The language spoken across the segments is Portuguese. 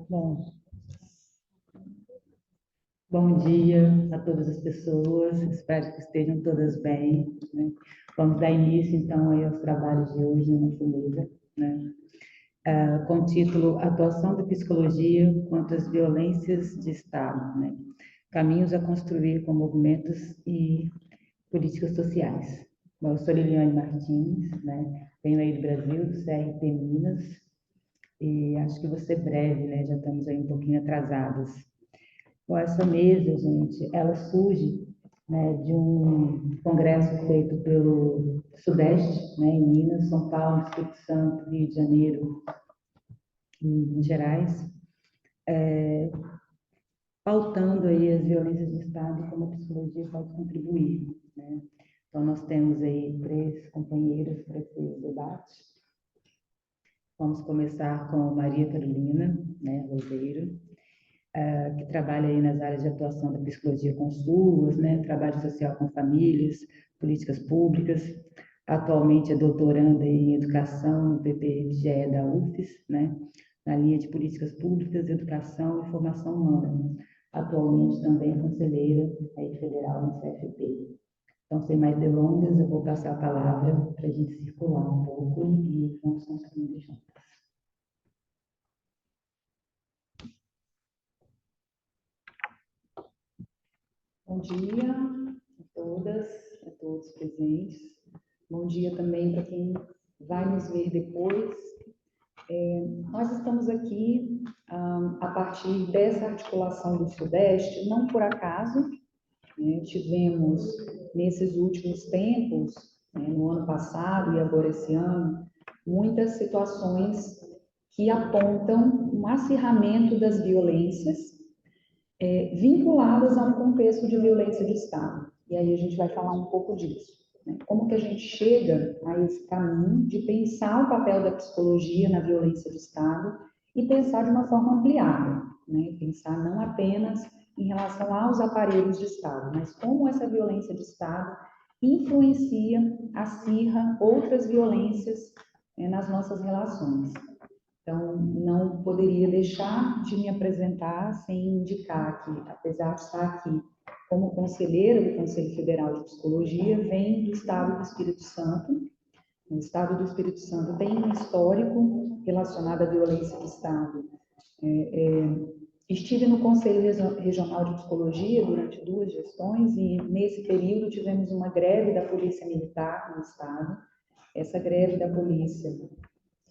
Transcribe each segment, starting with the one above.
Bom, bom dia a todas as pessoas, espero que estejam todas bem, né? Vamos dar início, então, aí aos trabalhos de hoje na nossa mesa, né? Com o título Atuação da Psicologia contra as Violências de Estado, né? Caminhos a construir com movimentos e políticas sociais. Bom, eu sou Liliane Martins, né? Venho aí do Brasil, do CRP Minas, e acho que vou ser breve, né? Já estamos aí um pouquinho atrasados. Bom, essa mesa, gente, ela surge, né, de um congresso feito pelo Sudeste, né, em Minas, São Paulo, Espírito Santo, Rio de Janeiro e Minas Gerais, pautando aí as violências de Estado e como a psicologia pode contribuir, né? Então, nós temos aí 3 companheiras para esse debate. Vamos começar com Maria Carolina, né, Roseiro, que trabalha aí nas áreas de atuação da psicologia com SUAS, né, trabalho social com famílias, políticas públicas. Atualmente é doutoranda em educação no PPGE da UFES, né, na linha de políticas públicas, educação e formação humana. Atualmente também é conselheira aí federal no CFP. Então, sem mais delongas, eu vou passar a palavra para a gente circular um pouco e vamos construindo juntos. Bom dia a todas, a todos presentes. Bom dia também para quem vai nos ver depois. Nós estamos aqui a partir dessa articulação do Sudeste, não por acaso, né? Tivemos nesses últimos tempos, né, no ano passado e agora esse ano, muitas situações que apontam um acirramento das violências vinculadas a um contexto de violência de Estado. E aí a gente vai falar um pouco disso, né? Como que a gente chega a esse caminho de pensar o papel da psicologia na violência de Estado e pensar de uma forma ampliada, né? Pensar não apenas em relação aos aparelhos de Estado, mas como essa violência de Estado influencia, acirra outras violências nas nossas relações. Então, não poderia deixar de me apresentar sem indicar que, apesar de estar aqui como conselheira do Conselho Federal de Psicologia, venho do Estado do Espírito Santo. O Estado do Espírito Santo tem um histórico relacionado à violência de Estado. Estive no Conselho Regional de Psicologia durante 2 gestões e, nesse período, tivemos uma greve da Polícia Militar no Estado. Essa greve da polícia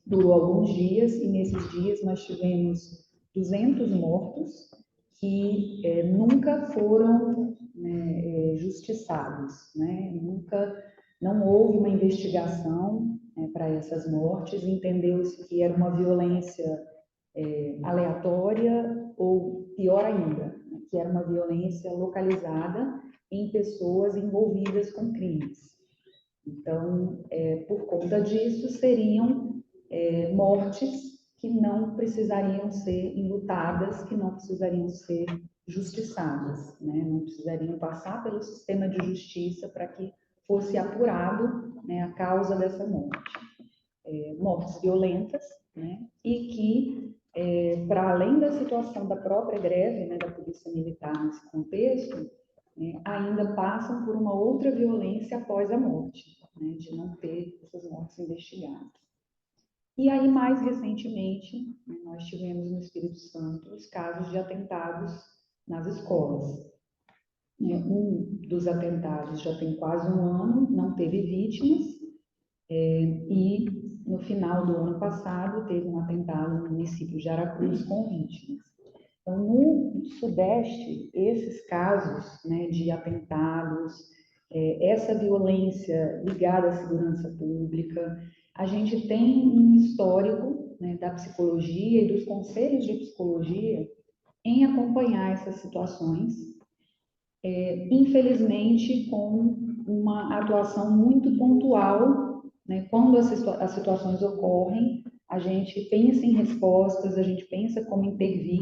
durou alguns dias e nesses dias nós tivemos 200 mortos que nunca foram, né, justiçados, né? Não houve uma investigação, né, para essas mortes, entendeu-se que era uma violência aleatória ou, pior ainda, né, que era uma violência localizada em pessoas envolvidas com crimes. Então, por conta disso, seriam mortes que não precisariam ser enlutadas, que não precisariam ser justiçadas, né? Não precisariam passar pelo sistema de justiça para que fosse apurado, né, a causa dessa morte. Mortes violentas, né? E que, para além da situação da própria greve, né, da Polícia Militar nesse contexto, ainda passam por uma outra violência após a morte, né, de não ter essas mortes investigadas. E aí, mais recentemente, né, nós tivemos no Espírito Santo os casos de atentados nas escolas. Um dos atentados já tem quase um ano, não teve vítimas, e no final do ano passado teve um atentado no município de Aracruz com vítimas. Então, no Sudeste, esses casos, né, de atentados, essa violência ligada à segurança pública, a gente tem um histórico, né, da psicologia e dos conselhos de psicologia em acompanhar essas situações, infelizmente com uma atuação muito pontual, né, quando as situações ocorrem, a gente pensa em respostas, a gente pensa como intervir,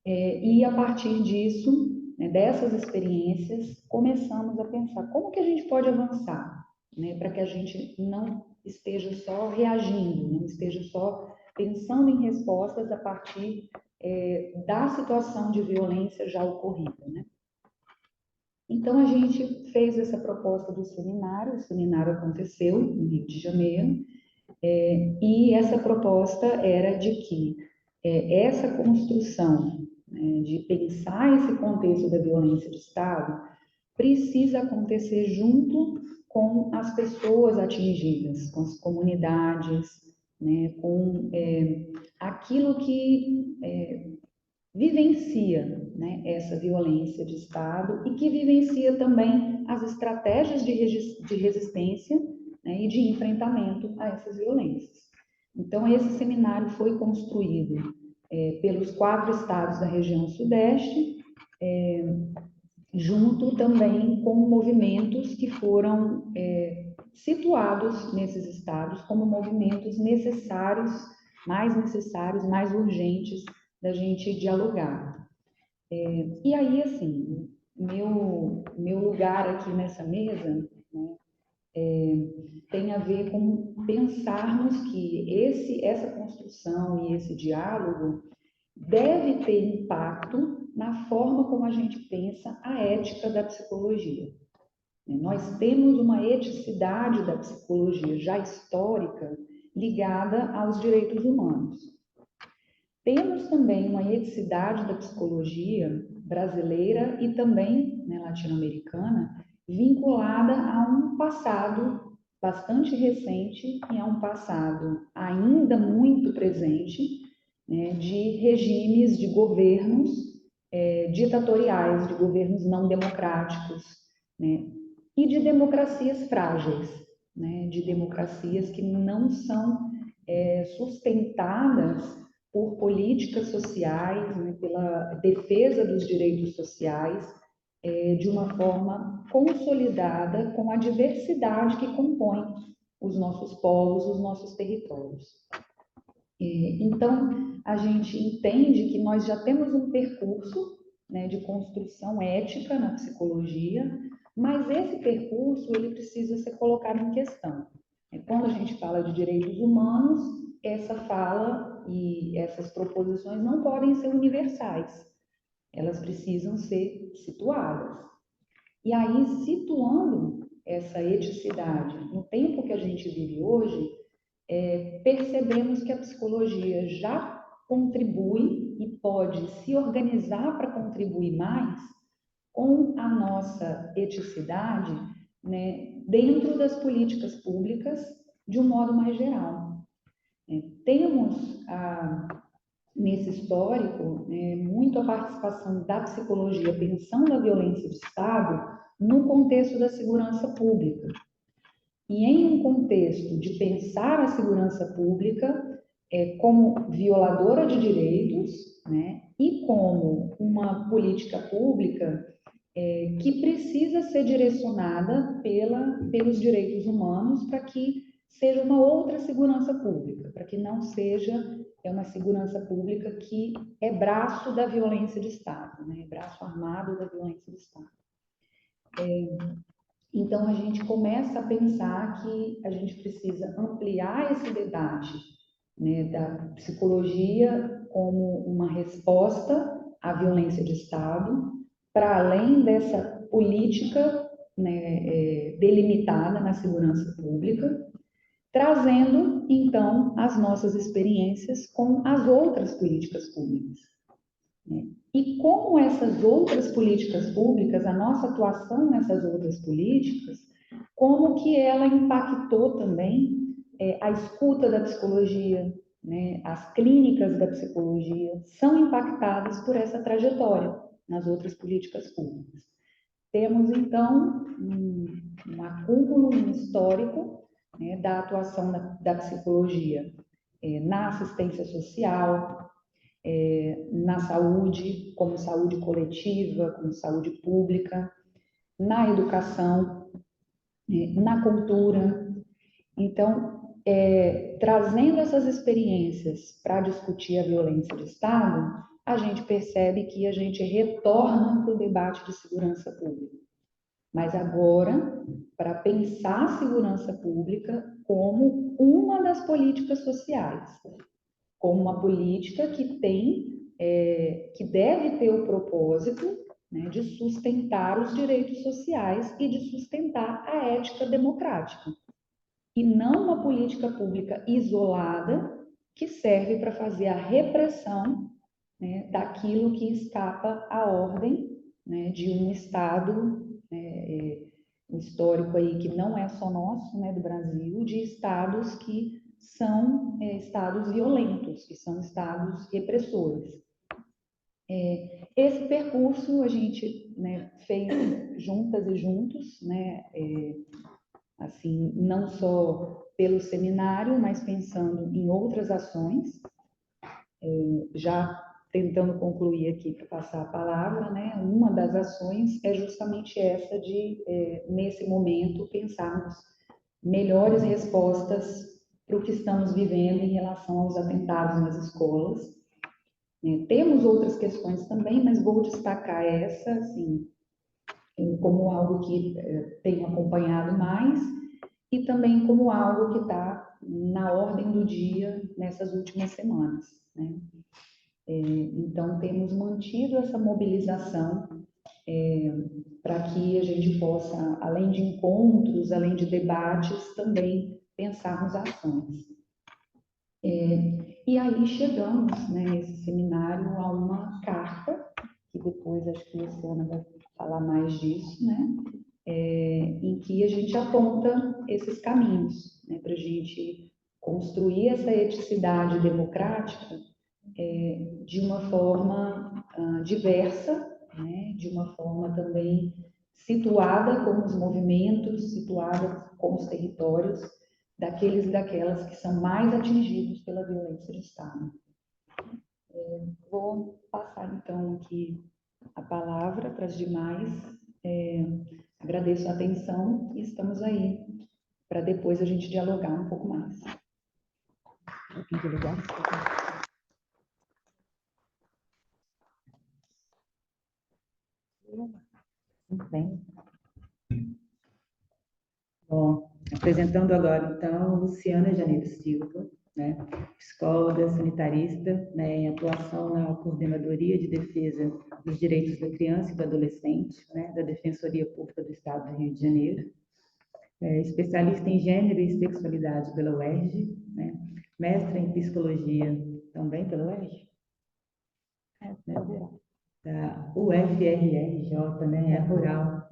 e a partir disso, né, dessas experiências, começamos a pensar como que a gente pode avançar, né, para que a gente não esteja só reagindo, não esteja só pensando em respostas a partir da situação de violência já ocorrida, né? Então, a gente fez essa proposta do seminário, o seminário aconteceu no Rio de Janeiro, e essa proposta era de que essa construção, né, de pensar esse contexto da violência de Estado precisa acontecer junto com as pessoas atingidas, com as comunidades, né, com aquilo que vivencia, né, essa violência de Estado e que vivencia também as estratégias de resistência, né, e de enfrentamento a essas violências. Então, esse seminário foi construído pelos 4 estados da região Sudeste, junto também com movimentos que foram situados nesses estados como movimentos necessários, mais urgentes da gente dialogar. E aí, assim, meu lugar aqui nessa mesa, né, tem a ver com pensarmos que essa construção e esse diálogo deve ter impacto na forma como a gente pensa a ética da psicologia. Nós temos uma eticidade da psicologia já histórica ligada aos direitos humanos. Temos também uma eticidade da psicologia brasileira e também, né, latino-americana, vinculada a um passado bastante recente e a um passado ainda muito presente, né, de regimes de governos ditatoriais, de governos não democráticos, né, e de democracias frágeis, né, de democracias que não são sustentadas por políticas sociais, né, pela defesa dos direitos sociais, de uma forma consolidada com a diversidade que compõe os nossos povos, os nossos territórios. Então, a gente entende que nós já temos um percurso, né, de construção ética na psicologia, mas esse percurso ele precisa ser colocado em questão. Quando a gente fala de direitos humanos, essa fala e essas proposições não podem ser universais, elas precisam ser situadas. E aí, situando essa eticidade no tempo que a gente vive hoje, percebemos que a psicologia já contribui e pode se organizar para contribuir mais com a nossa eticidade, né, dentro das políticas públicas de um modo mais geral. Temos, nesse histórico, muito a participação da psicologia pensando a violência de Estado no contexto da segurança pública. E em um contexto de pensar a segurança pública como violadora de direitos, né, e como uma política pública que precisa ser direcionada pelos direitos humanos para que seja uma outra segurança pública, para que não seja uma segurança pública que é braço da violência de Estado, né, braço armado da violência de Estado. Então, a gente começa a pensar que a gente precisa ampliar esse debate, né, da psicologia como uma resposta à violência de Estado, para além dessa política, né, delimitada na segurança pública, trazendo, então, as nossas experiências com as outras políticas públicas. E como essas outras políticas públicas, a nossa atuação nessas outras políticas, como que ela impactou também a escuta da psicologia, né? As clínicas da psicologia são impactadas por essa trajetória nas outras políticas públicas. Temos, então, um acúmulo histórico, né, da atuação da psicologia na assistência social, na saúde, como saúde coletiva, como saúde pública, na educação, na cultura. Então, trazendo essas experiências para discutir a violência de Estado, a gente percebe que a gente retorna para o debate de segurança pública. Mas agora, para pensar a segurança pública como uma das políticas sociais, como uma política que tem que deve ter o propósito, né, de sustentar os direitos sociais e de sustentar a ética democrática, e não uma política pública isolada que serve para fazer a repressão, né, daquilo que escapa à ordem, né, de um Estado, um histórico aí que não é só nosso, né, do Brasil, de estados que são estados violentos, que são estados repressores. Esse percurso a gente, né, fez juntas e juntos, né, assim, não só pelo seminário, mas pensando em outras ações, já tentando concluir aqui para passar a palavra, né, uma das ações é justamente essa de, nesse momento, pensarmos melhores respostas para o que estamos vivendo em relação aos atentados nas escolas. Temos outras questões também, mas vou destacar essa, assim, como algo que tenho acompanhado mais e também como algo que está na ordem do dia nessas últimas semanas, né? Então, temos mantido essa mobilização para que a gente possa, além de encontros, além de debates, também pensarmos ações. E aí chegamos, né, nesse seminário, a uma carta, que depois acho que a Luciana vai falar mais disso, né, em que a gente aponta esses caminhos, né, para a gente construir essa eticidade democrática de uma forma diversa, né, de uma forma também situada com os movimentos, situada com os territórios daqueles e daquelas que são mais atingidos pela violência de Estado. Vou passar então aqui a palavra para as demais. Agradeço a atenção e estamos aí para depois a gente dialogar um pouco mais. Muito bem. Bom, apresentando agora, então, Luciana Janeiro Silva, né, psicóloga, sanitarista, né, em atuação na Coordenadoria de Defesa dos Direitos da Criança e do Adolescente, né, da Defensoria Pública do Estado do Rio de Janeiro, especialista em gênero e sexualidade pela UERJ, né, mestra em psicologia também pela UERJ, da UFRRJ, né, é rural,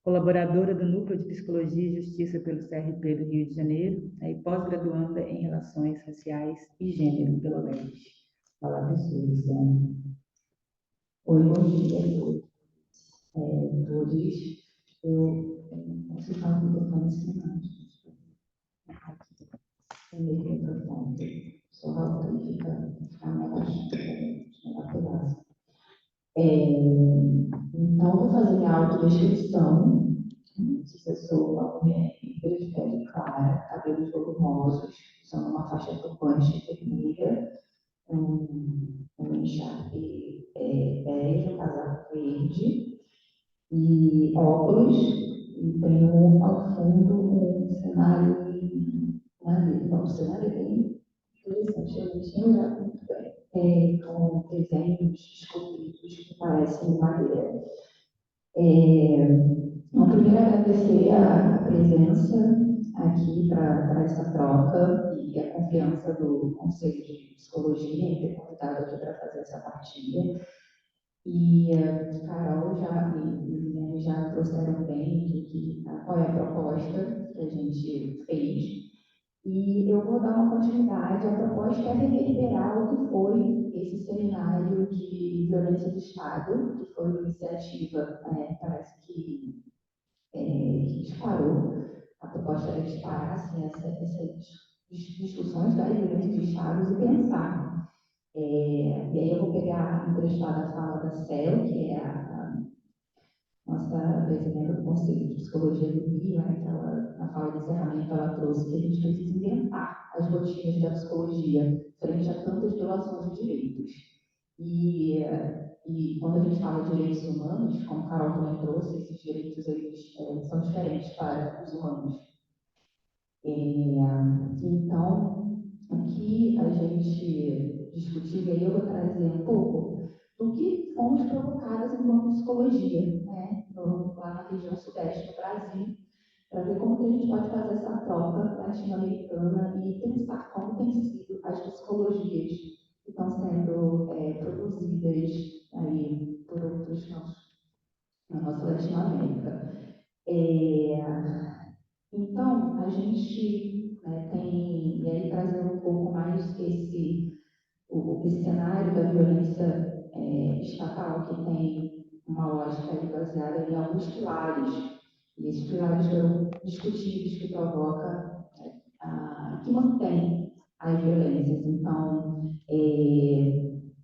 colaboradora do Núcleo de Psicologia e Justiça pelo CRP do Rio de Janeiro, e pós-graduanda em Relações Raciais e Gênero pela UERJ. Palavra sua, Luciana. Oi, bom dia a todos. Eu consigo falar com o microfone semântico. Tem microfone. Só volta e fica mais baixo. Então, vou fazer minha autodescrição. Eu sou uma mulher negra de pele clara, cabelos volumosos, usando uma faixa turbante vermelha, um encharpe bege, casaco verde e óculos, e tenho ao fundo um cenário em madeira. Então, o cenário é bem interessante, eu mexi já muito bem, com desenhos esculpidos que parecem madeira. Então, primeiro, agradecer a presença aqui para essa troca e a confiança do Conselho de Psicologia em ter convidado aqui para fazer essa partilha. E Carol e Liliane já trouxeram bem qual é a proposta que a gente fez. E eu vou dar uma continuidade. A proposta é reverberar o que foi esse seminário de violência do Estado, que foi uma iniciativa, parece que disparou. A proposta era disparar assim, essas discussões das violências do Estado e pensar. E aí eu vou pegar emprestada a fala da Cel, que é a nossa presidenta do Conselho de Psicologia do Rio, né, que ela, na fala de encerramento, ela trouxe que a gente precisa inventar as rotinas da psicologia frente a tantas violações de direitos. E quando a gente fala de direitos humanos, como a Carol também trouxe, esses direitos eles, são diferentes para os humanos. Então, o que a gente discutir, e aí eu vou trazer um pouco do que fomos provocadas enquanto psicologia, né, lá na região sudeste do Brasil, para ver como que a gente pode fazer essa troca latino-americana e pensar como tem sido as psicologias que estão sendo produzidas aí por outros na nossa Latinoamérica. Então, a gente tem, e aí trazendo um pouco mais esse cenário da violência estatal, que tem uma lógica aí baseada em alguns pilares, e esses pilares foram discutidos, que provoca, que mantém as violências. Então,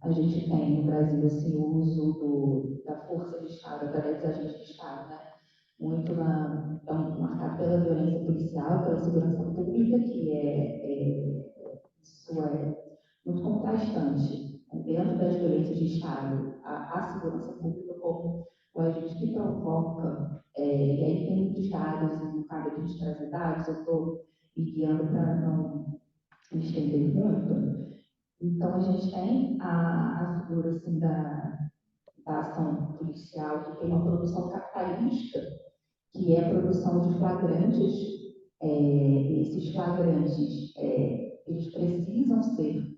a gente tem no Brasil assim, o uso da força de Estado, através dos agentes de Estado, né? Muito então, marcado pela violência policial, pela segurança pública, isso é muito contrastante. Dentro das violências de Estado, a segurança pública como o agente que provoca, e aí tem muitos dados, e não cabe aqui a gente trazer dados, eu estou me guiando para não me estender muito. Então, a gente tem a figura assim, da ação policial, que tem uma produção capitalista, que é a produção de flagrantes. Esses flagrantes, eles precisam ser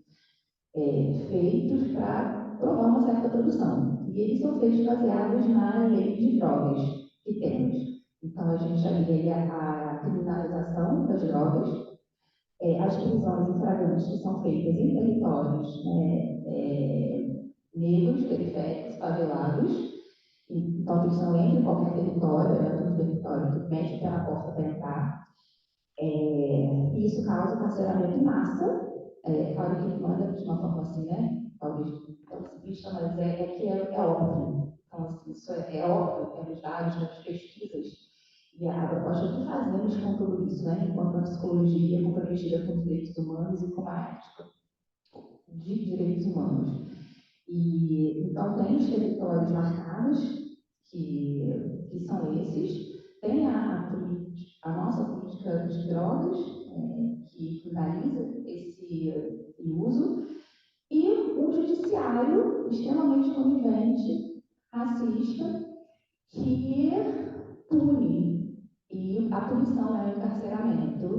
feitos para provar uma certa produção. E eles são feitos baseados na lei de drogas que temos. Então, a gente alheia a criminalização das drogas, as prisões em flagrantes que são feitas em territórios negros, periféricos, favelados. Então, a prisão entra em qualquer território, entra no território, mete o pé na porta para entrar. E isso causa carceramento em massa. Claro que não é de uma forma assim, né? Talvez tão simplista, mas que é óbvio. Então, assim, isso é óbvio, é nos dados, nas pesquisas. E a proposta que fazemos com tudo isso, né? Enquanto a psicologia comprometida com os direitos humanos e com a ética de direitos humanos. E, então, tem os territórios marcados, que são esses. Tem a nossa política de drogas, que finaliza esse uso, e um judiciário extremamente conivente, racista, que pune. E a punição é o encarceramento.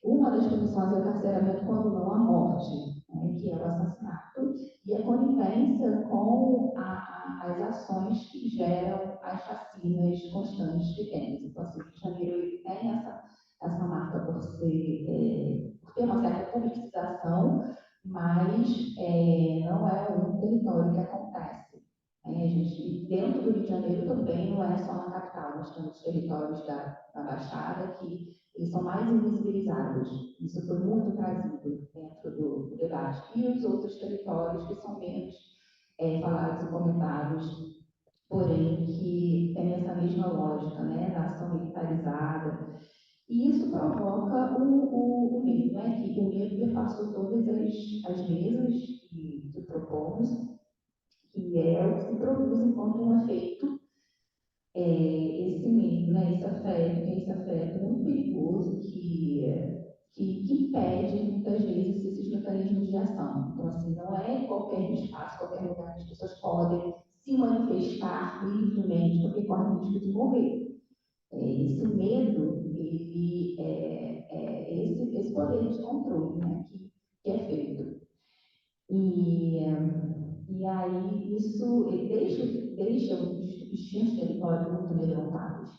Uma das punições é o encarceramento quando não a morte, que é o assassinato, e a conivência com as ações que geram as chacinas constantes que temos. Então, assim, o Rio de Janeiro ele tem essa marca por ter uma certa politização, mas não é um território que acontece. A gente, dentro do Rio de Janeiro também não é só na capital, nós temos territórios da Baixada que eles são mais invisibilizados. Isso foi muito trazido dentro do debate. E os outros territórios que são menos falados e comentados, porém que têm essa mesma lógica, né, da ação militarizada. E isso provoca o medo, né, que o medo perpassou todas as mesas que propomos, que é o que se produz enquanto um efeito esse medo, né, esse afeto muito perigoso que impede muitas vezes esses mecanismos de ação. Então, assim, não é qualquer espaço, qualquer lugar que as pessoas podem se manifestar livremente porque correm risco de morrer. Esse medo, ele esse poder de controle, né, que é feito. E aí isso deixa os destinos territórios muito amedrontados.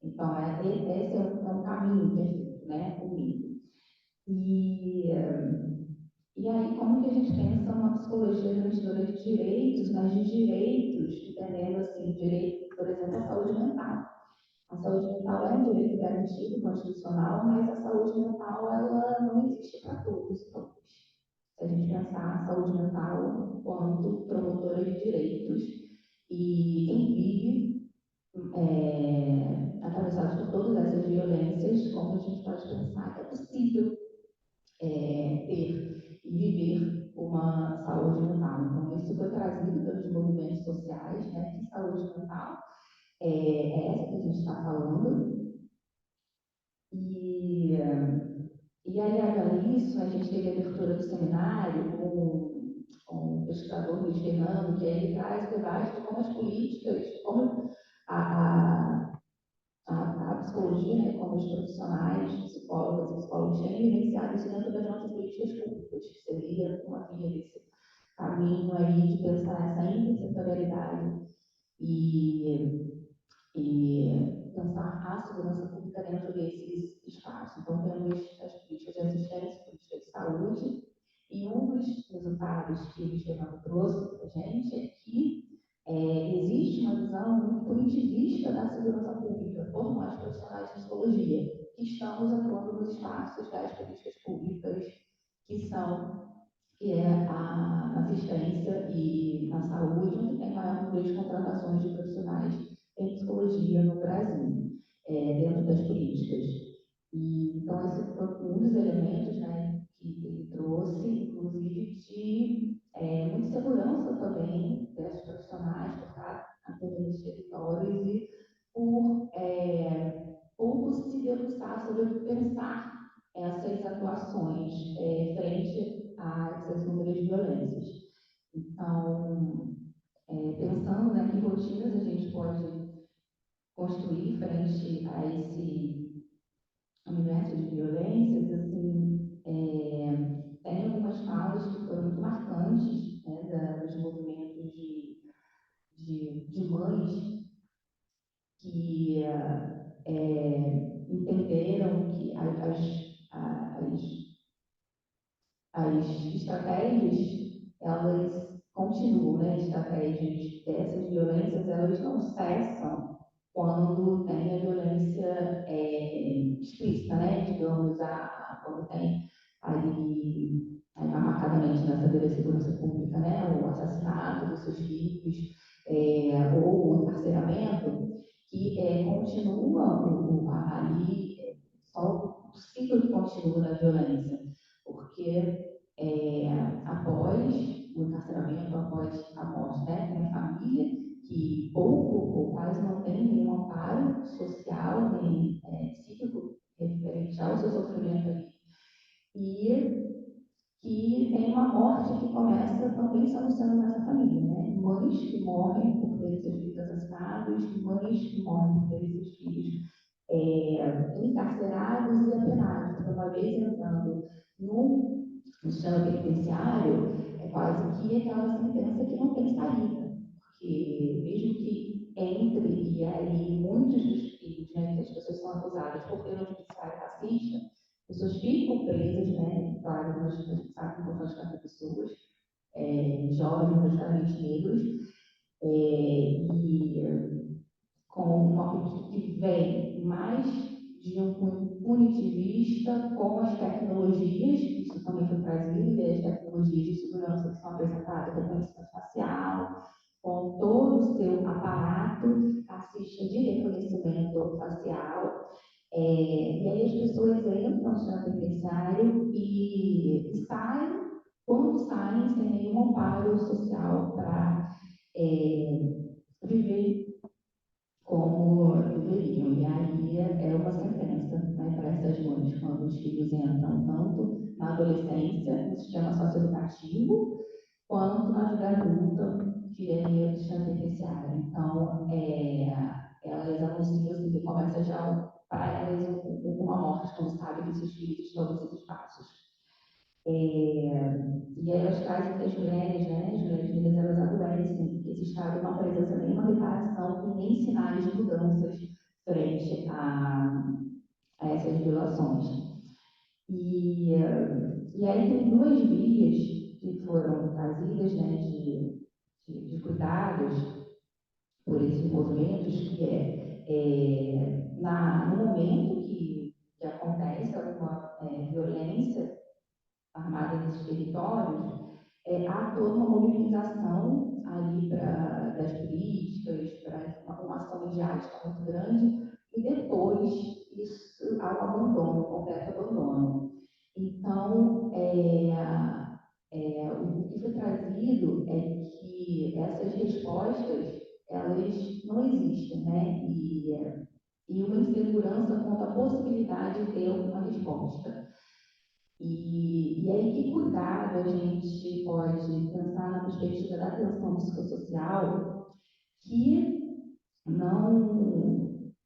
Então, esse é um caminho perfeito, né? O mínimo. E aí, como que a gente pensa uma psicologia garantidora de direitos, mas de direitos, entendendo assim, direito, por exemplo, à saúde mental. A saúde mental é um direito garantido constitucional, mas a saúde mental ela não existe para todos e todas. Se a gente pensar a saúde mental quanto promotora de direitos e quem vive atravessado por todas essas violências, como a gente pode pensar que é possível ter e viver uma saúde mental. Então, isso foi trazido pelos movimentos sociais, né, que saúde mental é essa que a gente está falando. E aliado a isso, a gente teve a abertura do seminário com com o pesquisador Luiz Fernando, que aí ele traz o debate de como as políticas, como a, a psicologia, né, como os profissionais, psicólogas e psicólogos têm vivenciado isso dentro das nossas políticas públicas, que seria uma via desse caminho aí de pensar essa intersetorialidade e pensar a segurança pública dentro desses espaços. Então, temos as políticas de assistência, políticas de saúde, e um dos resultados que o Estevão trouxe para a gente é que existe uma visão muito punitivista da segurança pública por nós profissionais de psicologia, que estamos atuando nos espaços das políticas públicas, que é a assistência e a saúde, onde tem maior número de contratações de profissionais em psicologia no Brasil, dentro das políticas. E, então, esse foi um dos elementos, né, que ele trouxe, inclusive, de muita segurança também desses profissionais por estar atuando nos territórios e por se debruçar sobre pensar essas atuações frente a essas inúmeras violências. Então, pensando, né, que rotinas a gente pode construir frente a esse universo de violências, assim, tem algumas falas que foram muito marcantes, né, dos movimentos de mães que entenderam que as estratégias, elas continuam, né? As estratégias dessas violências, elas não cessam quando tem a violência explícita, né? Digamos, quando tem ali, marcadamente na cadeia de segurança pública, né? O assassinato dos seus filhos, ou o encarceramento, que continua ali, só o ciclo que continua da violência, porque após o encarceramento, após a morte, né, tem a família que pouco ou quase não tem nenhum amparo social, nem psíquico referente ao seu sofrimento ali, e que tem uma morte que começa também sendo nessa família, né? Mães que morrem por terem seus filhos assassinados, mães que morrem por terem seus filhos encarcerados e apenados. Então, uma vez entrando no sistema penitenciário, é quase que aquela sentença que não tem saída, porque mesmo que entre e aí muitos dos filhos, né, que as pessoas são acusadas por ter um judiciário racista, as pessoas ficam presas, né, claro, a gente sabe que não faz cada pessoas, jovens, majoritariamente negros, e com uma política que vem mais de um cunho punitivista com as tecnologias, isso também foi trazido, e as tecnologias de segurança que são apresentadas, reconhecimento facial, com todo o seu aparato assista de reconhecimento facial, e aí as pessoas entram no sistema penitenciário e saem, quando saem, sem nenhum amparo social para viver como deveriam. E aí é uma sentença, né, para essas mães, quando os filhos entram tanto na adolescência, no sistema socioeducativo, quanto na vida adulta, que é o sistema penitenciário. Então, elas anunciam assim, que começa já para elas uma morte, quando sabem que seus filhos estão nesses espaços. E aí elas trazem que as mulheres, né, as mulheres negras, elas adoecem, porque esse estado não apresenta nenhuma reparação e nem sinais de mudanças frente a essas violações. E aí tem duas vias que foram trazidas, né, de cuidados por esses movimentos, que no momento que acontece alguma violência armada nesses territórios, há toda uma mobilização ali das políticas, para uma ação midiática muito grande, e depois isso há um abandono, um completo abandono. Então, o que foi trazido é que essas respostas, elas não existem, né? E uma insegurança quanto à possibilidade de ter uma resposta. E aí, que cuidado a gente pode pensar na perspectiva da atenção psicossocial, que não,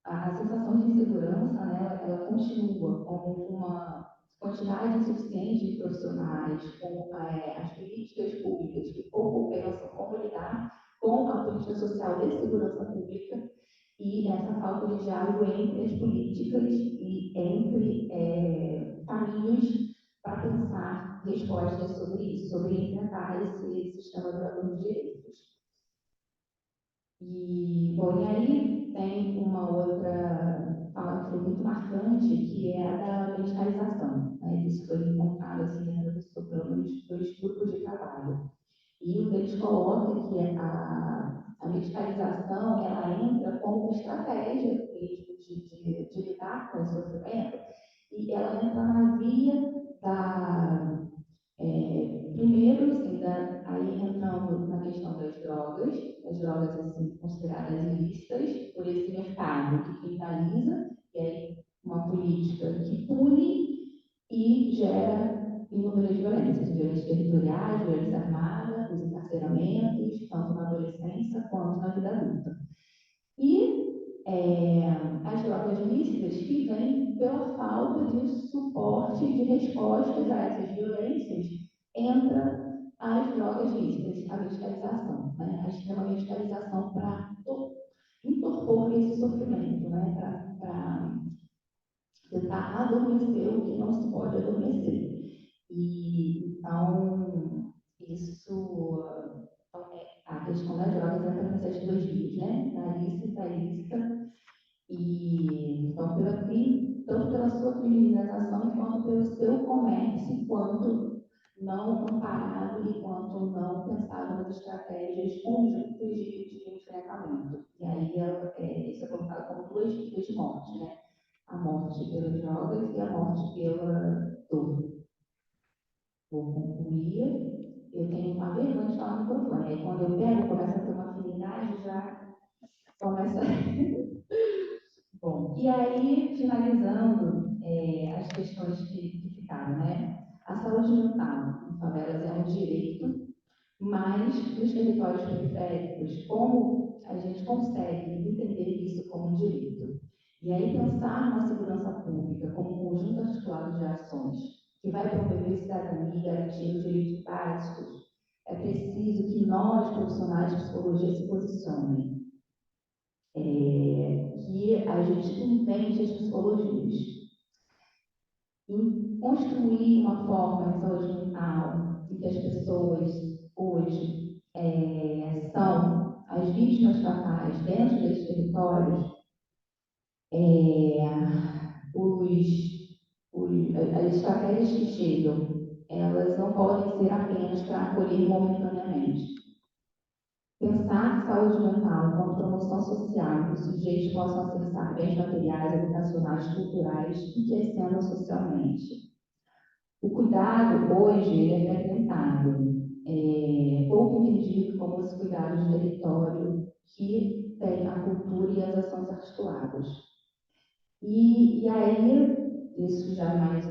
a sensação de insegurança, né, ela continua como uma quantidade insuficiente de profissionais, com as políticas públicas que pouco pensam como lidar com a política social de segurança pública e essa falta de diálogo entre as políticas e entre caminhos para pensar respostas sobre isso, sobre enfrentar esse sistema violador de direitos. Bom, e aí tem uma outra fala que foi muito marcante, que é a da medicalização. Né? Isso foi encontrado assim, pelo menos dois grupos de trabalho. E o deles coloca que a medicalização ela entra como estratégia mesmo de lidar com esse sofrimento, e ela entra na via da primeiro, assim, aí entrando na questão das drogas, as drogas assim, consideradas ilícitas por esse mercado que criminaliza, e aí uma política que pune e gera inúmeras violências, violências territoriais, violência armada, os encarceramentos, tanto na adolescência quanto na vida adulta. E as drogas lícitas que vêm pela falta de suporte, de respostas a essas violências, entra as drogas lícitas, a medicalização, né? A extrema medicalização para entorpor esse sofrimento, né? Para tentar adormecer o que não se pode adormecer. E então, isso, a questão das drogas entra nessas duas vias, né? A lícita, a ilícita, e então, tanto pela sua criminalização, quanto pelo seu comércio, enquanto não amparado e quanto não pensado nas estratégias conjuntas de enfrentamento. E aí, isso é colocado como duas vias de morte, né? A morte pelas drogas e a morte pela dor. Vou concluir. Eu tenho uma vergonha de falar no microfone. Aí, quando eu pego, começa a ter uma afinidade, já começa. Bom, e aí, finalizando as questões que ficaram, né? A saúde mental em favelas é um direito, mas nos territórios periféricos, como a gente consegue entender isso como um direito? E aí, pensar na segurança pública como um conjunto articulado de ações que vai promover cidadania e garantir os direitos básicos, é preciso que nós, profissionais de psicologia, se posicionem. Que a gente invente as psicologias. Em construir uma forma de saúde mental em que as pessoas hoje são as vítimas fatais dentro desses territórios, as estratégias que chegam, elas não podem ser apenas para acolher momentaneamente. Pensar saúde mental como promoção social, que os sujeitos possam acessar bens materiais, educacionais, culturais, enriquecendo socialmente. O cuidado, hoje, ele é fragmentado, pouco entendido como os cuidados de território que tem a cultura e as ações articuladas. E aí, isso já é mais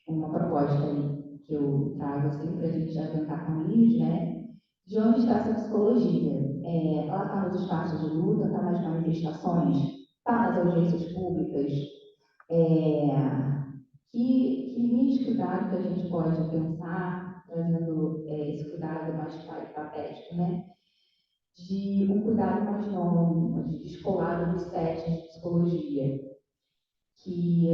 uma proposta aí que eu trago assim, para a gente já tentar caminhos, né? De onde está essa psicologia? Ela está nos espaços de luta, está nas manifestações, está nas audiências públicas. Que nível de cuidado que a gente pode pensar, trazendo esse cuidado mais patético, né? De um cuidado mais longo, descolado dos sets de psicologia, que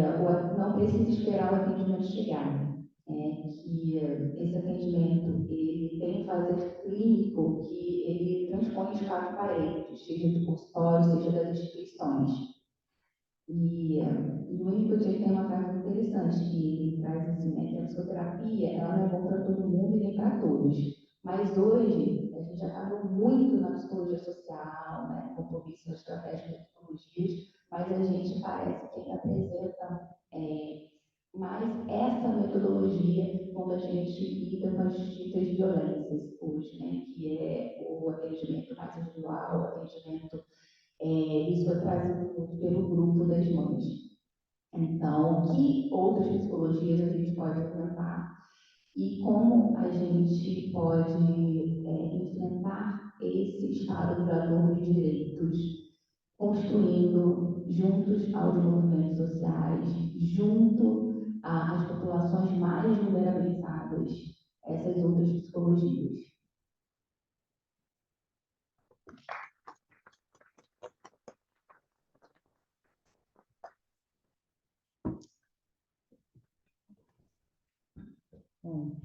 não precisa esperar o atendimento chegar. Que esse atendimento ele tem um fazer clínico que ele transpõe as quatro paredes, seja do consultório, seja das instituições. O único dia tem uma frase interessante que ele traz assim, né, que a psicoterapia ela não é bom para todo mundo e nem para todos. Mas hoje a gente já está muito na psicologia social, né, compromisso na estratégia de psicologias, mas a gente parece que ainda apresenta mais essa metodologia quando a gente lida com as ditas violências hoje, né, que é o atendimento mais individual, o atendimento, isso foi trazido muito pelo grupo das mães. Então, que outras psicologias a gente pode implementar e como a gente pode enfrentar esse estado duradouro de direitos, construindo juntos aos movimentos sociais, junto às populações mais vulnerabilizadas, essas outras psicologias. Bom,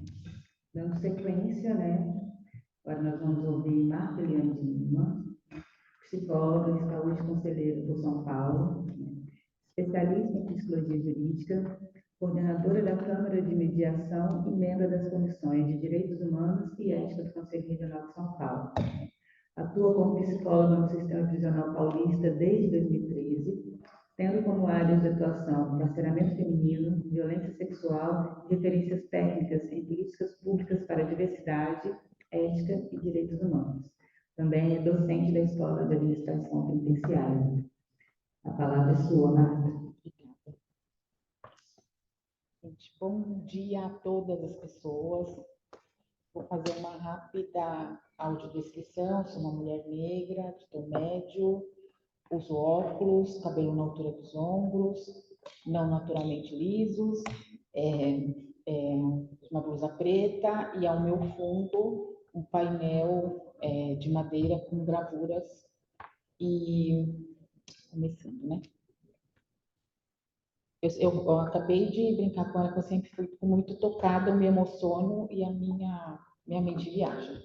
dando sequência, né? Agora nós vamos ouvir Marta Eliane de Lima, psicóloga e saúde conselheira por São Paulo, né? Especialista em psicologia jurídica, coordenadora da Câmara de Mediação e membro das comissões de Direitos Humanos e Ética do Conselho Regional de São Paulo. Atua como psicóloga no Sistema Prisional Paulista desde 2013, tendo como áreas de atuação carceramento feminino, violência sexual e referências técnicas em políticas públicas para a diversidade, ética e direitos humanos. Também é docente da Escola de Administração Penitenciária. A palavra é sua, Marta. Obrigada. Gente, bom dia a todas as pessoas. Vou fazer uma rápida audiodescrição. Sou uma mulher negra, de tom médio, uso óculos, cabelo na altura dos ombros, não naturalmente lisos, uma blusa preta e ao meu fundo um painel de madeira com gravuras e começando, né? Eu acabei de brincar com ela que eu sempre fico muito tocada, eu me emociono e a minha mente viaja.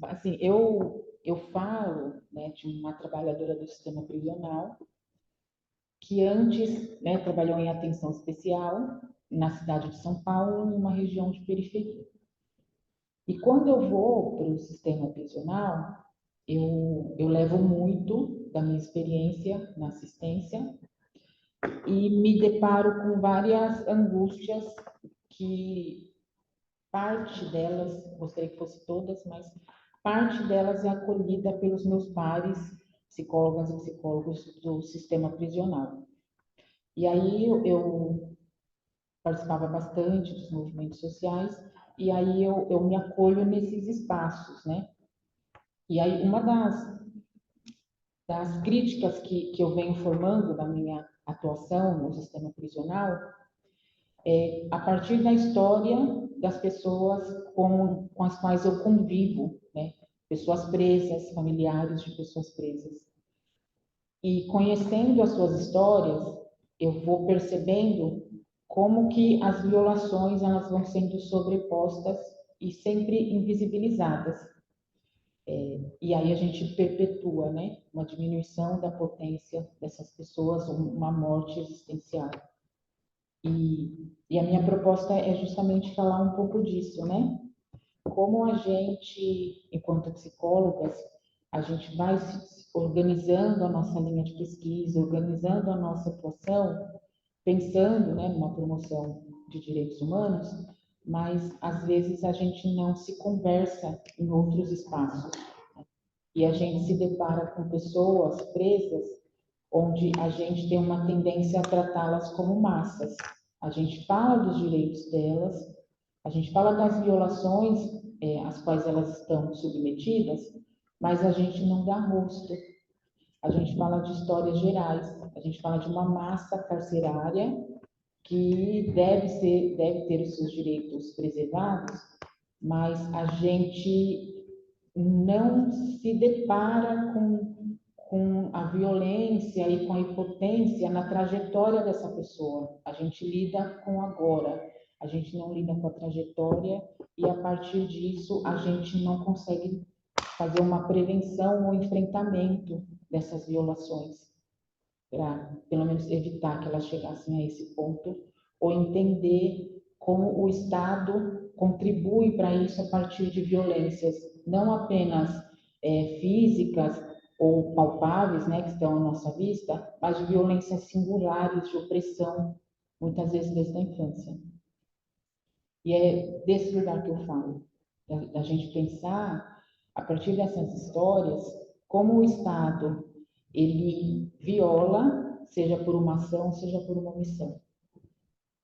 Assim, eu falo, né, de uma trabalhadora do sistema prisional que antes, né, trabalhou em atenção especial na cidade de São Paulo, numa região de periferia. E quando eu vou para o sistema prisional, eu levo muito da minha experiência na assistência e me deparo com várias angústias que parte delas, gostaria que fosse todas, mas parte delas é acolhida pelos meus pares, psicólogas e psicólogos do sistema prisional. E aí eu participava bastante dos movimentos sociais e aí eu me acolho nesses espaços, né? E aí uma das críticas que eu venho formando da minha atuação no sistema prisional a partir da história das pessoas com as quais eu convivo, né? Pessoas presas, familiares de pessoas presas. E conhecendo as suas histórias, eu vou percebendo como que as violações elas vão sendo sobrepostas e sempre invisibilizadas. E aí a gente perpetua, né? Uma diminuição da potência dessas pessoas, uma morte existencial. E a minha proposta é justamente falar um pouco disso, né? Como a gente, enquanto psicólogas, a gente vai se organizando a nossa linha de pesquisa, organizando a nossa atuação, pensando, né, numa promoção de direitos humanos, mas às vezes a gente não se conversa em outros espaços. E a gente se depara com pessoas presas onde a gente tem uma tendência a tratá-las como massas. A gente fala dos direitos delas, a gente fala das violações às quais elas estão submetidas, mas a gente não dá rosto. A gente fala de histórias gerais, a gente fala de uma massa carcerária que deve ter os seus direitos preservados, mas a gente não se depara com a violência e com a impotência na trajetória dessa pessoa. A gente lida com agora, a gente não lida com a trajetória e a partir disso a gente não consegue fazer uma prevenção ou enfrentamento dessas violações, para pelo menos evitar que elas chegassem a esse ponto, ou entender como o Estado contribui para isso a partir de violências, não apenas físicas ou palpáveis, né, que estão à nossa vista, mas de violências singulares, de opressão, muitas vezes desde a infância. E é desse lugar que eu falo, da gente pensar, a partir dessas histórias, como o Estado, ele viola seja por uma ação, seja por uma omissão,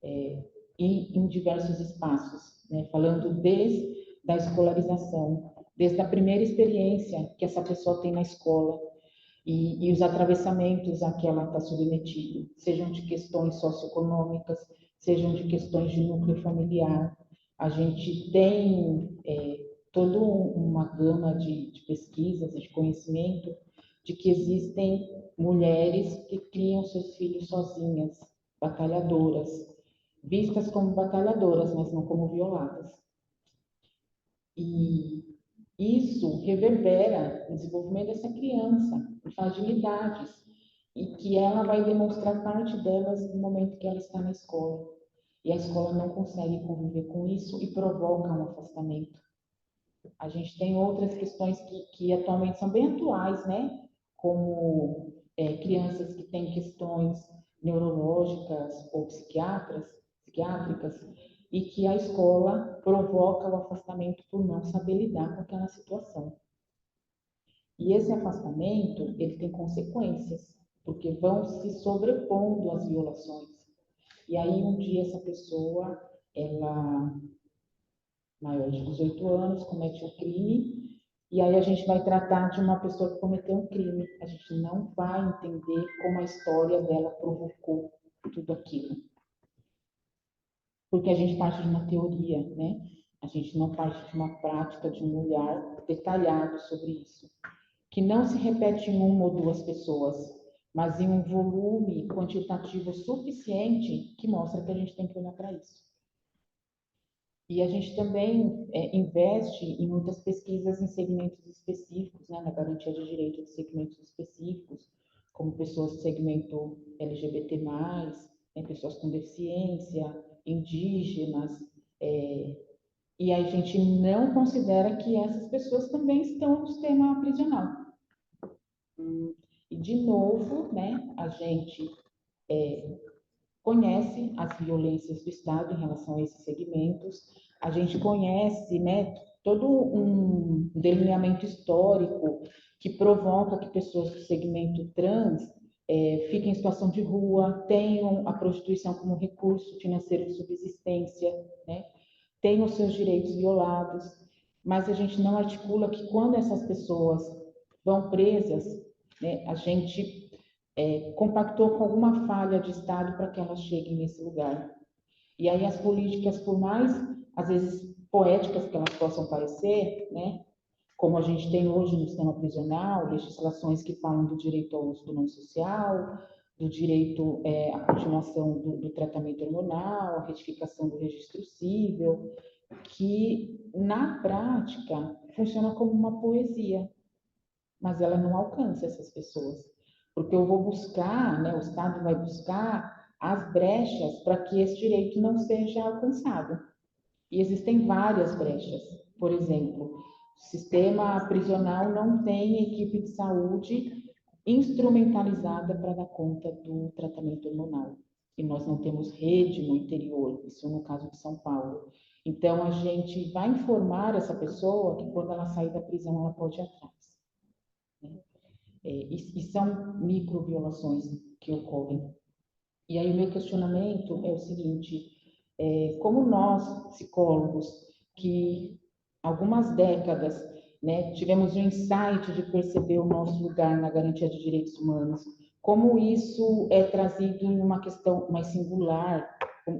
e em diversos espaços, né? Falando desde a escolarização, desde a primeira experiência que essa pessoa tem na escola e os atravessamentos a que ela está submetida, sejam de questões socioeconômicas, sejam de questões de núcleo familiar. A gente tem toda uma gama de pesquisas e de conhecimento de que existem mulheres que criam seus filhos sozinhas, batalhadoras, vistas como batalhadoras, mas não como violadas. E isso reverbera no desenvolvimento dessa criança, em fragilidades, e que ela vai demonstrar parte delas no momento que ela está na escola. E a escola não consegue conviver com isso e provoca um afastamento. A gente tem outras questões que atualmente são bem atuais, né? Como crianças que têm questões neurológicas ou psiquiátricas, e que a escola provoca o afastamento por não saber lidar com aquela situação. E esse afastamento, ele tem consequências, porque vão se sobrepondo às violações. E aí, um dia, essa pessoa, ela, maior de 18 anos, comete um crime, e aí a gente vai tratar de uma pessoa que cometeu um crime. A gente não vai entender como a história dela provocou tudo aquilo. Porque a gente parte de uma teoria, né? A gente não parte de uma prática, de um olhar detalhado sobre isso, que não se repete em uma ou duas pessoas, mas em um volume quantitativo suficiente que mostra que a gente tem que olhar para isso. E a gente também investe em muitas pesquisas em segmentos específicos, né, na garantia de direito de segmentos específicos, como pessoas do segmento LGBT+, né, pessoas com deficiência, indígenas, e a gente não considera que essas pessoas também estão no sistema prisional. E, de novo, né, a gente conhece as violências do Estado em relação a esses segmentos, a gente conhece, né, todo um delineamento histórico que provoca que pessoas do segmento trans fiquem em situação de rua, tenham a prostituição como recurso financeiro de subsistência, né, tenham seus direitos violados, mas a gente não articula que quando essas pessoas vão presas, né, a gente compactou com alguma falha de Estado para que elas cheguem nesse lugar. E aí as políticas, por mais, às vezes, poéticas que elas possam parecer, né, como a gente tem hoje no sistema prisional, legislações que falam do direito ao uso do nome social, do direito à continuação do tratamento hormonal, à retificação do registro civil, que, na prática, funciona como uma poesia, mas ela não alcança essas pessoas. Porque eu vou buscar, né, o Estado vai buscar as brechas para que esse direito não seja alcançado. E existem várias brechas. Por exemplo, o sistema prisional não tem equipe de saúde instrumentalizada para dar conta do tratamento hormonal. E nós não temos rede no interior, isso no caso de São Paulo. Então, a gente vai informar essa pessoa que quando ela sair da prisão, ela pode ir atrás. E são microviolações que ocorrem. E aí o meu questionamento é o seguinte, como nós, psicólogos, que algumas décadas, né, tivemos o insight de perceber o nosso lugar na garantia de direitos humanos, como isso é trazido em uma questão mais singular,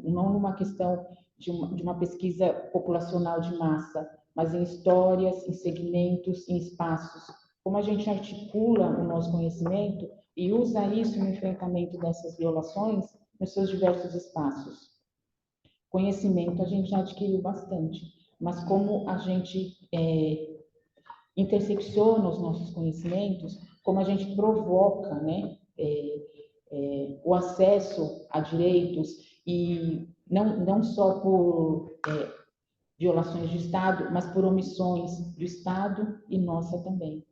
não numa questão de uma pesquisa populacional de massa, mas em histórias, em segmentos, em espaços, como a gente articula o nosso conhecimento e usa isso no enfrentamento dessas violações nos seus diversos espaços. Conhecimento a gente já adquiriu bastante, mas como a gente intersecciona os nossos conhecimentos, como a gente provoca, né, o acesso a direitos, e não só por violações de Estado, mas por omissões do Estado e nossa também.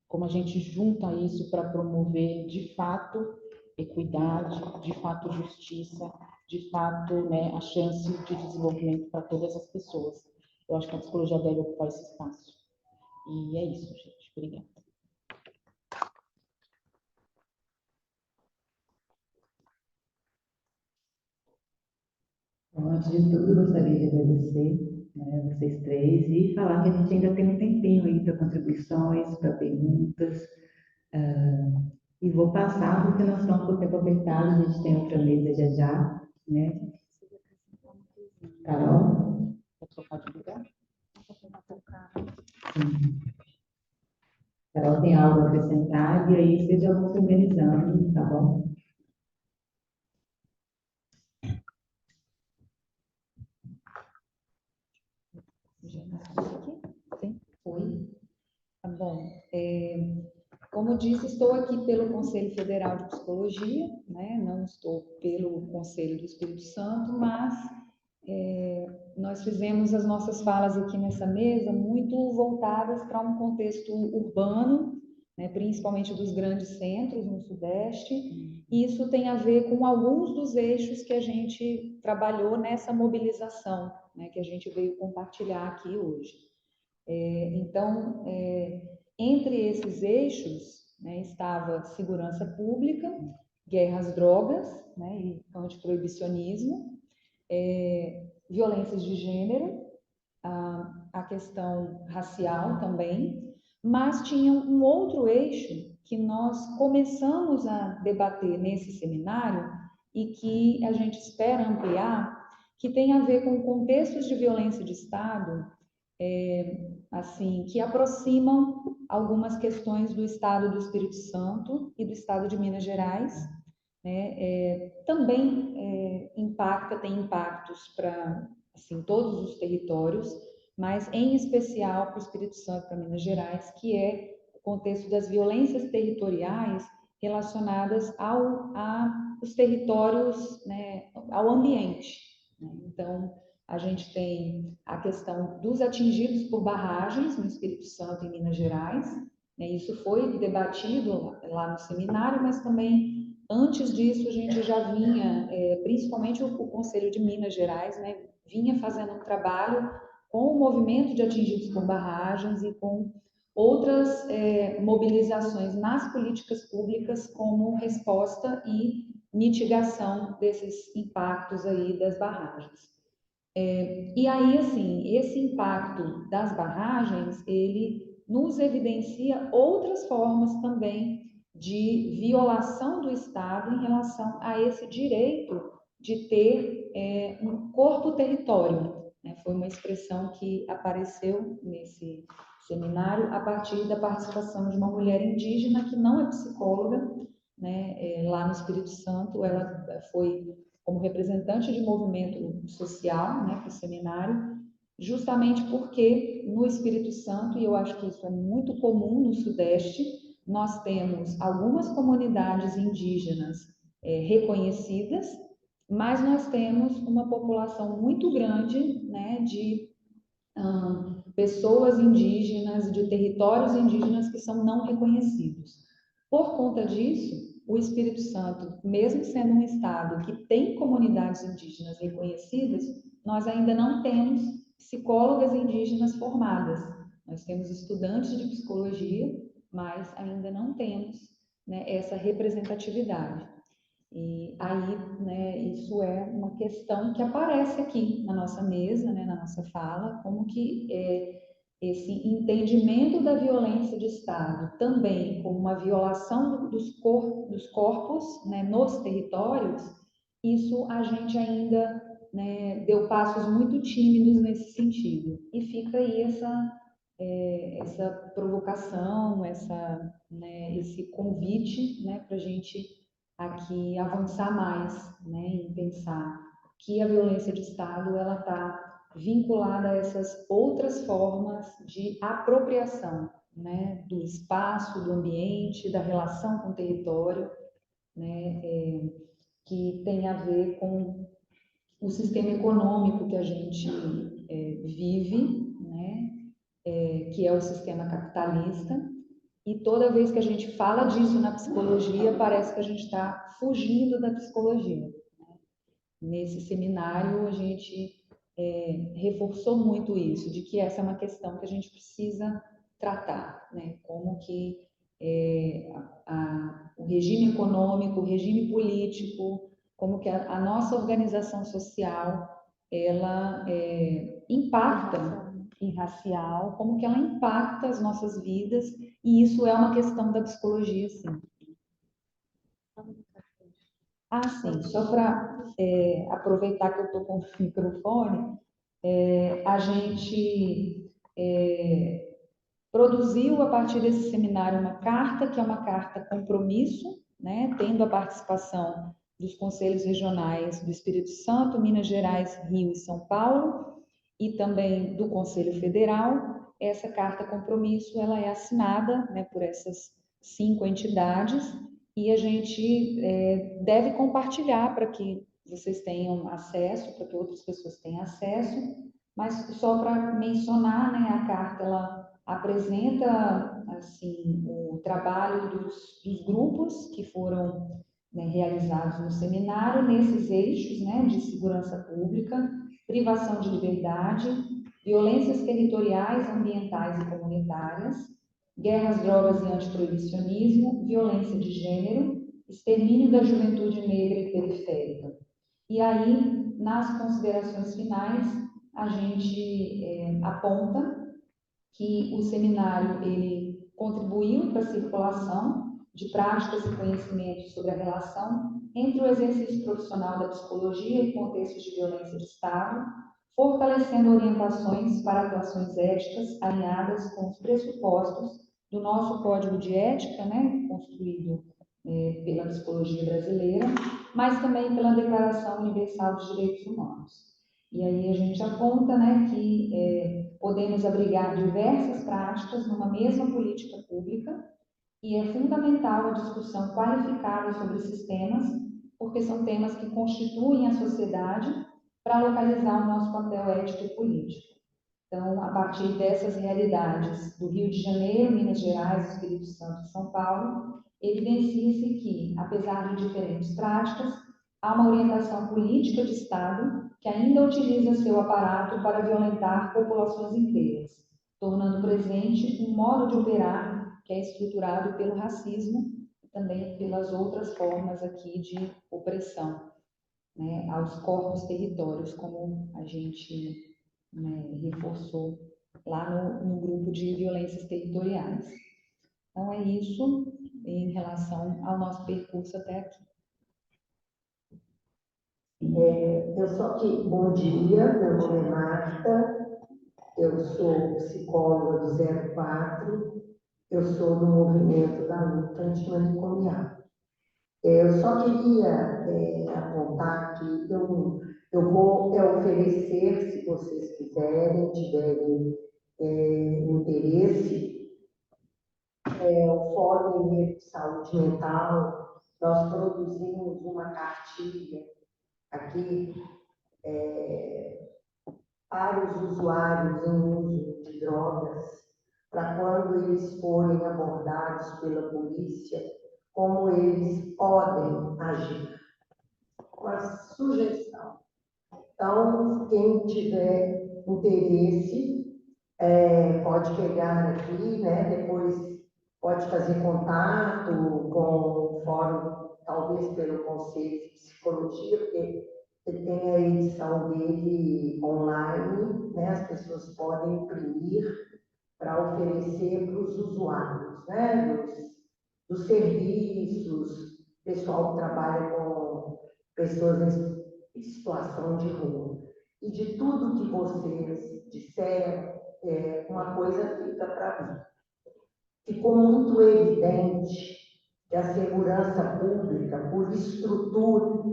Como a gente junta isso para promover, de fato, equidade, de fato, justiça, de fato, né, a chance de desenvolvimento para todas as pessoas. Eu acho que a psicologia deve ocupar esse espaço. E é isso, gente. Obrigada. Bom, antes de tudo, gostaria de agradecer, né, vocês três e falar que a gente ainda tem um tempinho aí para contribuições, para perguntas. E vou passar, porque nós estamos com o tempo apertado, a gente tem outra mesa já já, né? Carol? Quer trocar de lugar? Sim. Carol tem algo a acrescentar, e aí vocês já vão se organizando, tá bom? Sim, foi. Tá bom. Como eu disse, estou aqui pelo Conselho Federal de Psicologia, né? Não estou pelo Conselho do Espírito Santo, mas nós fizemos as nossas falas aqui nessa mesa muito voltadas para um contexto urbano, né? Principalmente dos grandes centros no Sudeste, e isso tem a ver com alguns dos eixos que a gente trabalhou nessa mobilização, né? Que a gente veio compartilhar aqui hoje. Então, entre esses eixos, né, estava segurança pública, guerra às drogas, né, e antiproibicionismo, violências de gênero, a questão racial também, mas tinha um outro eixo que nós começamos a debater nesse seminário e que a gente espera ampliar, que tem a ver com contextos de violência de Estado, assim, que aproximam algumas questões do Estado do Espírito Santo e do Estado de Minas Gerais, né? Também tem impactos para assim, todos os territórios, mas em especial para o Espírito Santo e para Minas Gerais, que é o contexto das violências territoriais relacionadas aos territórios, né, ao ambiente, né? Então, a gente tem a questão dos atingidos por barragens no Espírito Santo e Minas Gerais, né? Isso foi debatido lá no seminário, mas também antes disso a gente já vinha, principalmente o Conselho de Minas Gerais, né, vinha fazendo um trabalho com o movimento de atingidos por barragens e com outras mobilizações nas políticas públicas como resposta e mitigação desses impactos aí das barragens. E aí, assim, esse impacto das barragens, ele nos evidencia outras formas também de violação do Estado em relação a esse direito de ter um corpo-território, né? Foi uma expressão que apareceu nesse seminário a partir da participação de uma mulher indígena que não é psicóloga, né? Lá no Espírito Santo, ela foi como representante de movimento social, né, para o seminário, justamente porque no Espírito Santo, e eu acho que isso é muito comum no Sudeste, nós temos algumas comunidades indígenas reconhecidas, mas nós temos uma população muito grande, né, de pessoas indígenas, de territórios indígenas que são não reconhecidos. Por conta disso, o Espírito Santo, mesmo sendo um estado que tem comunidades indígenas reconhecidas, nós ainda não temos psicólogas indígenas formadas. Nós temos estudantes de psicologia, mas ainda não temos, né, essa representatividade. E aí, né, isso é uma questão que aparece aqui na nossa mesa, né, na nossa fala, como que esse entendimento da violência de Estado também como uma violação dos corpos, né, nos territórios, isso a gente ainda, né, deu passos muito tímidos nesse sentido. E fica aí essa provocação, né, esse convite, né, para a gente aqui avançar mais, né, em pensar que a violência de Estado ela está vinculada a essas outras formas de apropriação, né, do espaço, do ambiente, da relação com o território, né, que tem a ver com o sistema econômico que a gente vive, né, que é o sistema capitalista. E toda vez que a gente fala disso na psicologia, parece que a gente está fugindo da psicologia. Nesse seminário, a gente reforçou muito isso, de que essa é uma questão que a gente precisa tratar, né? Como que o regime econômico, o regime político, como que a nossa organização social ela impacta, e racial, como que ela impacta as nossas vidas, e isso é uma questão da psicologia, sim. Ah, sim, só para aproveitar que eu estou com o microfone, a gente produziu a partir desse seminário uma carta, que é uma carta compromisso, né, tendo a participação dos conselhos regionais do Espírito Santo, Minas Gerais, Rio e São Paulo, e também do Conselho Federal. Essa carta compromisso ela é assinada, né, por essas 5 entidades, e a gente deve compartilhar para que vocês tenham acesso, para que outras pessoas tenham acesso, mas só para mencionar, né, a carta ela apresenta assim o trabalho dos grupos que foram, né, realizados no seminário nesses eixos, né, de segurança pública, privação de liberdade, violências territoriais, ambientais e comunitárias, guerras, drogas e antiproibicionismo, violência de gênero, extermínio da juventude negra e periférica. E aí, nas considerações finais, a gente aponta que o seminário ele contribuiu para a circulação de práticas e conhecimentos sobre a relação entre o exercício profissional da psicologia e contextos de violência de Estado, fortalecendo orientações para atuações éticas alinhadas com os pressupostos do nosso Código de Ética, né, construído pela psicologia brasileira, mas também pela Declaração Universal dos Direitos Humanos. E aí a gente aponta, né, que podemos abrigar diversas práticas numa mesma política pública e é fundamental a discussão qualificada sobre esses temas, porque são temas que constituem a sociedade para localizar o nosso papel ético e político. Então, a partir dessas realidades do Rio de Janeiro, Minas Gerais, Espírito Santo e São Paulo, evidencia-se que, apesar de diferentes práticas, há uma orientação política de Estado que ainda utiliza seu aparato para violentar populações inteiras, tornando presente um modo de operar que é estruturado pelo racismo e também pelas outras formas aqui de opressão, né, aos corpos territórios, como a gente, né, reforçou lá no grupo de violências territoriais. Então, é isso em relação ao nosso percurso até aqui. Bom dia, meu nome é Marta, eu sou psicóloga do 04, eu sou do movimento da luta antimanicomial. Eu só queria apontar que eu vou oferecer, se vocês quiserem, tiverem interesse, o Fórum de Saúde Mental. Nós produzimos uma cartilha aqui para os usuários em uso de drogas, para quando eles forem abordados pela polícia, como eles podem agir. Uma sugestão. Então, quem tiver interesse, pode pegar aqui, né? Depois pode fazer contato com o fórum, talvez pelo Conselho de Psicologia, porque ele tem a edição dele online, né? As pessoas podem imprimir para oferecer para os usuários, né? Dos serviços, pessoal que trabalha com pessoas em situação de rua. E de tudo que vocês disseram, uma coisa fica para mim. Ficou muito evidente que a segurança pública, por estrutura,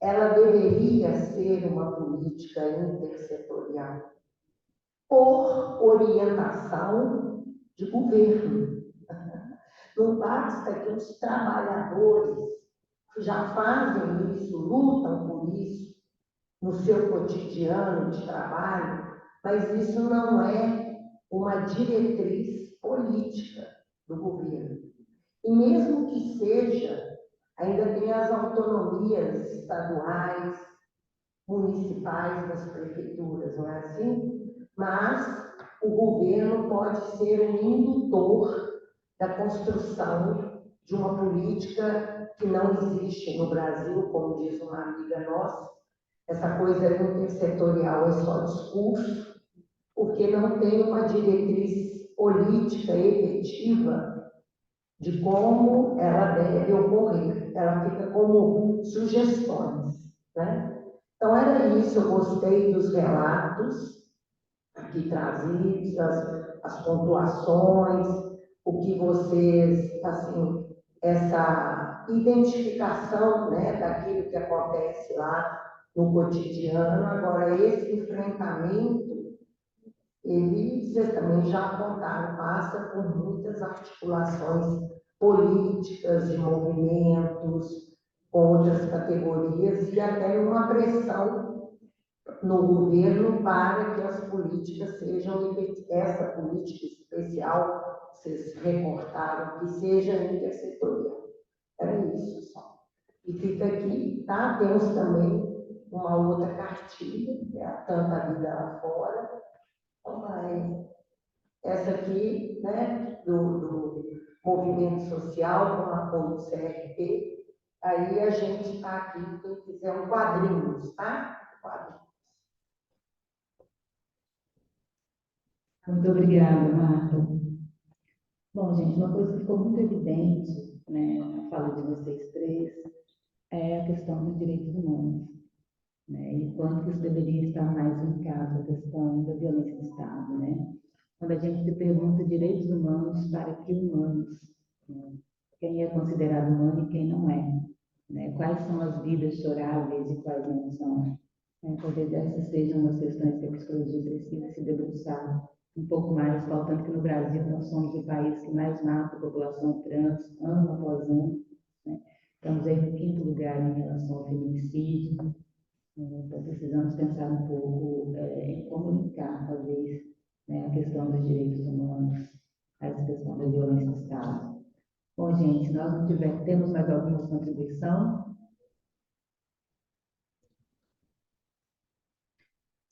ela deveria ser uma política intersetorial, por orientação de governo. Não basta que os trabalhadores já fazem isso, lutam por isso no seu cotidiano de trabalho, mas isso não é uma diretriz política do governo. E mesmo que seja, ainda tem as autonomias estaduais, municipais das prefeituras, não é assim? Mas o governo pode ser um indutor da construção de uma política que não existe no Brasil, como diz uma amiga nossa, essa coisa intersetorial é só discurso, porque não tem uma diretriz política efetiva de como ela deve ocorrer. Ela fica como sugestões, né? Então, era isso. Eu gostei dos relatos aqui trazidos, as pontuações, o que vocês, assim, essa identificação, né, daquilo que acontece lá no cotidiano. Agora, esse enfrentamento, ele, vocês também já apontaram, passa por muitas articulações políticas, de movimentos, com outras categorias, e até uma pressão no governo para que as políticas sejam, essa política especial, vocês recortaram, que seja intersetorial. Era isso só. E fica aqui, tá? Temos também uma outra cartilha, que é a Tanta Vida Lá Fora. Então, essa aqui, né, do movimento social com apoio do CRP. Aí a gente está aqui, quem quiser um quadrinhos, tá? Quadrinhos. Muito obrigada, Marta. Bom, gente, uma coisa que ficou muito evidente, né, na fala de vocês três, é a questão dos direitos humanos, né, e quanto que isso deveria estar mais linkado à questão da violência de Estado, né? Quando a gente se pergunta direitos humanos para que humanos, né? Quem é considerado humano e quem não é, né? Quais são as vidas choráveis e quais não são, né? Talvez essas sejam as questões que a psicologia precisa se debruçar um pouco mais, faltando que no Brasil nós somos o país que mais mata a população trans, ano após ano, né? Estamos aí no 5º lugar em relação ao feminicídio, né? Então precisamos pensar um pouco em comunicar, talvez, né, a questão dos direitos humanos, essa questão da violência do Estado. Bom, gente, nós não temos mais alguma contribuição?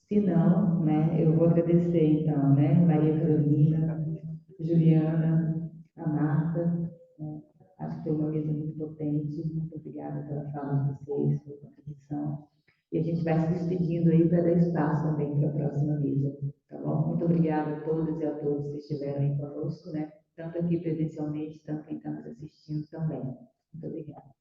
Se não, né, eu vou agradecer, então, né, Maria Carolina, Juliana, a Marta, né, acho que foi uma mesa muito potente, muito obrigada pela fala de vocês, pela contribuição, e a gente vai se despedindo aí para dar espaço também para a próxima mesa, tá bom? Muito obrigada a todas e a todos que estiveram aí conosco, né, tanto aqui presencialmente, tanto quem está nos assistindo também. Muito obrigada.